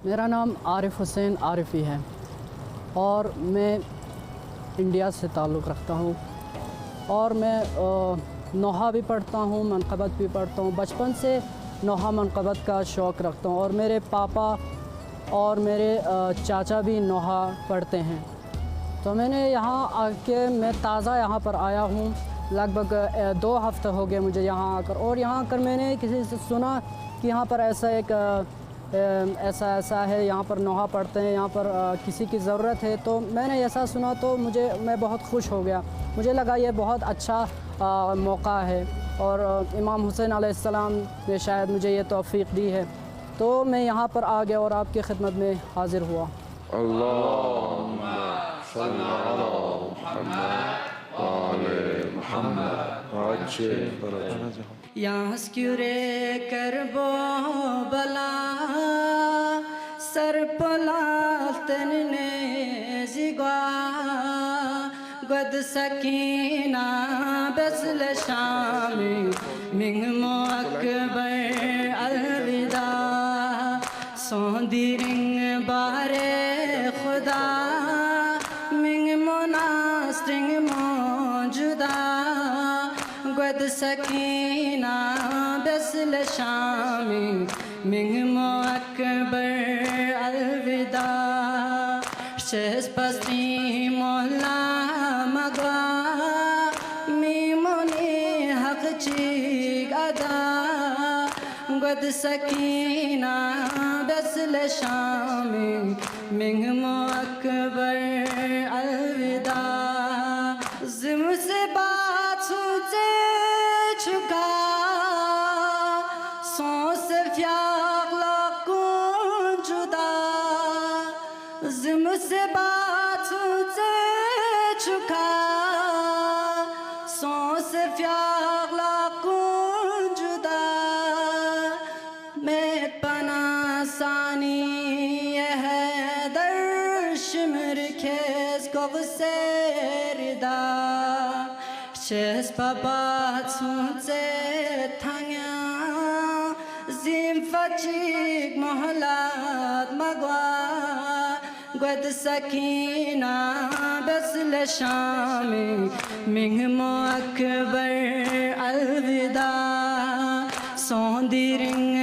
میرا نام عارف حسین عارفی ہے اور میں انڈیا سے تعلق رکھتا ہوں اور میں نوحہ بھی پڑھتا ہوں، منقبت بھی پڑھتا ہوں۔ بچپن سے نوحہ منقبت کا شوق رکھتا ہوں اور میرے پاپا اور میرے چاچا بھی نوحہ پڑھتے ہیں۔ تو میں نے یہاں آ کے میں تازہ یہاں پر آیا ہوں، لگ بھگ 2 ہفتے ہو گئے مجھے یہاں آ کر، اور یہاں آ کر میں نے کسی سے سنا کہ یہاں پر ایسا ہے، یہاں پر نوحہ پڑھتے ہیں، یہاں پر کسی کی ضرورت ہے۔ تو میں نے ایسا سنا تو میں بہت خوش ہو گیا، مجھے لگا یہ بہت اچھا موقع ہے اور امام حسین علیہ السلام نے شاید مجھے یہ توفیق دی ہے، تو میں یہاں پر آ گیا اور آپ کی خدمت میں حاضر ہوا۔ اللہم صلی علی محمد وعلی محمد یہاں سکیورے کربو بلا سر پلاتن نے زگوا گد سکینہ بسل شامی منگمو اکبر الوداع سوندی رنگ بارے خدا منگمو ناسترنگ موجودہ گد سکینہ بسل شامی منگمو اکبر الوداع شہز پستی مولا مگوا میمونی حق چیگ ادا گد سکینہ بسل شامی منگمو اکبر الوداع زم سے بات سوچے چھکا سو سے فیاغ لاکون جدا زم سے بات سوچے چھکا سو سے فیاغ لاکون جدا میں پناہ ثانی یہ ہے در شمر کھیز کو غصے ردا شہز پاپات سوچے تھنگیا زیم فچیک محلات مگوا گد سکینہ بسل شامی منگمو اکبر الوداع سوندی رنگ